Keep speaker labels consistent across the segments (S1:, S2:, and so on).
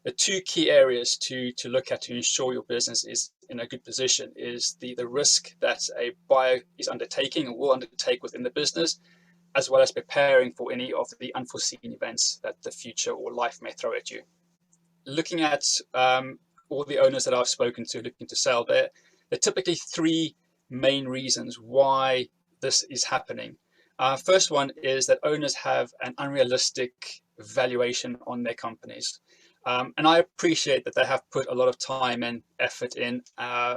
S1: the two key areas to look at to ensure your business is in a good position is the risk that a buyer is undertaking and will undertake within the business, as well as preparing for any of the unforeseen events that the future or life may throw at you. Looking at all the owners that I've spoken to looking to sell, there are typically three main reasons why this is happening. First one is that owners have an unrealistic valuation on their companies. And I appreciate that they have put a lot of time and effort in,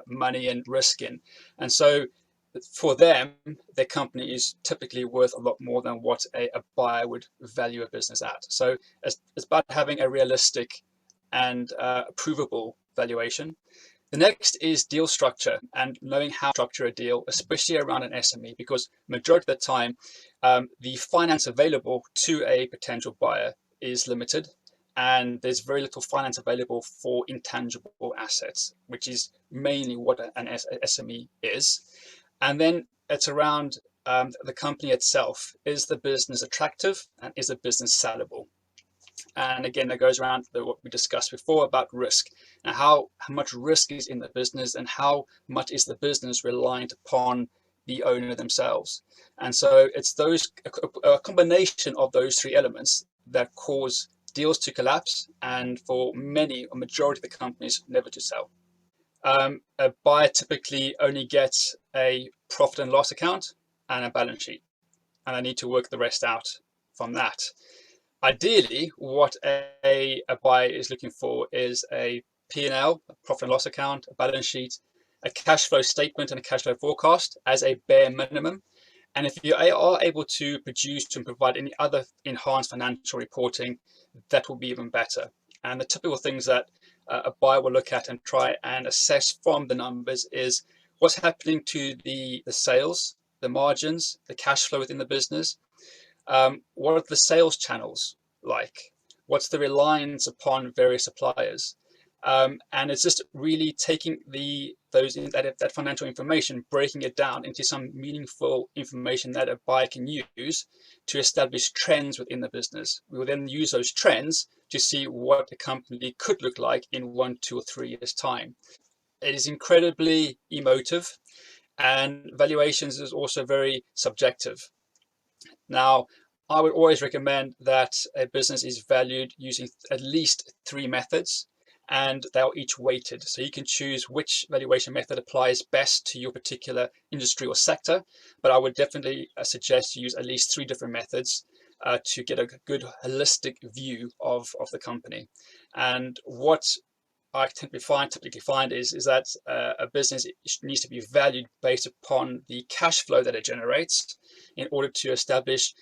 S1: money and risk in. And so for them, their company is typically worth a lot more than what a buyer would value a business at. So it's about having a realistic and provable valuation. The next is deal structure and knowing how to structure a deal, especially around an SME, because majority of the time, the finance available to a potential buyer is limited, and there's very little finance available for intangible assets, which is mainly what an SME is. And then it's around the company itself. Is the business attractive and is the business sellable? And again, that goes around what we discussed before about risk and how much risk is in the business and how much is the business reliant upon the owner themselves. And so it's a combination of those three elements that cause deals to collapse and for a majority of the companies never to sell. A buyer typically only gets a profit and loss account and a balance sheet, and they need to work the rest out from that. Ideally, what a buyer is looking for is a P&L, a profit and loss account, a balance sheet, a cash flow statement and a cash flow forecast as a bare minimum. And if you are able to produce and provide any other enhanced financial reporting, that will be even better. And the typical things that a buyer will look at and try and assess from the numbers is what's happening to the sales, the margins, the cash flow within the business. What are the sales channels like? What's the reliance upon various suppliers? And it's just really taking that financial information, breaking it down into some meaningful information that a buyer can use to establish trends within the business. We will then use those trends to see what the company could look like in 1, 2, or 3 years' time. It is incredibly emotive, and valuations is also very subjective. Now, I would always recommend that a business is valued using at least 3 methods, and they are each weighted. So you can choose which valuation method applies best to your particular industry or sector, but I would definitely suggest you use at least 3 different methods to get a good holistic view of the company. And what I typically find is that a business needs to be valued based upon the cash flow that it generates in order to establish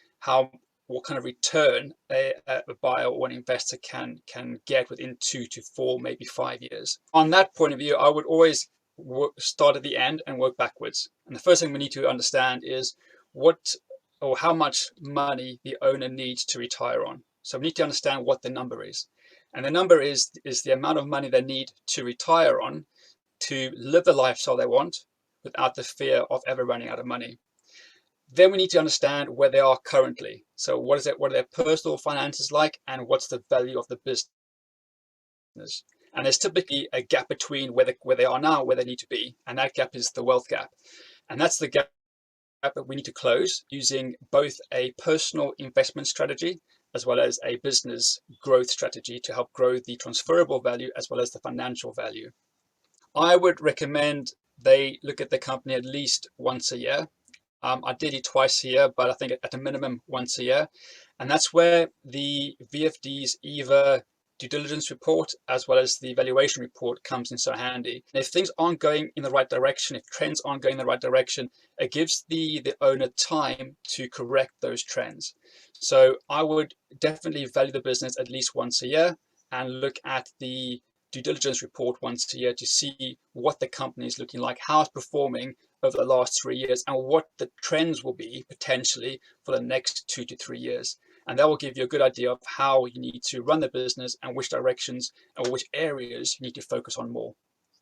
S1: what kind of return a buyer or an investor can get within 2 to 4, maybe 5 years. On that point of view, I would always start at the end and work backwards. And the first thing we need to understand is how much money the owner needs to retire on. So we need to understand what the number is. And the number is the amount of money they need to retire on to live the lifestyle they want without the fear of ever running out of money. Then we need to understand where they are currently. So what are their personal finances like, and what's the value of the business? And there's typically a gap between where they are now, where they need to be, and that gap is the wealth gap. And that's the gap that we need to close using both a personal investment strategy as well as a business growth strategy to help grow the transferable value as well as the financial value. I would recommend they look at the company at least once a year. Ideally twice a year, but I think at a minimum once a year. And that's where the VFD's EVA due diligence report as well as the valuation report comes in so handy. And if things aren't going in the right direction, if trends aren't going in the right direction, it gives the owner time to correct those trends. So I would definitely value the business at least once a year and look at the due diligence report once a year to see what the company is looking like, how it's performing over the last 3 years, and what the trends will be potentially for the next 2 to 3 years. And that will give you a good idea of how you need to run the business and which directions or which areas you need to focus on more.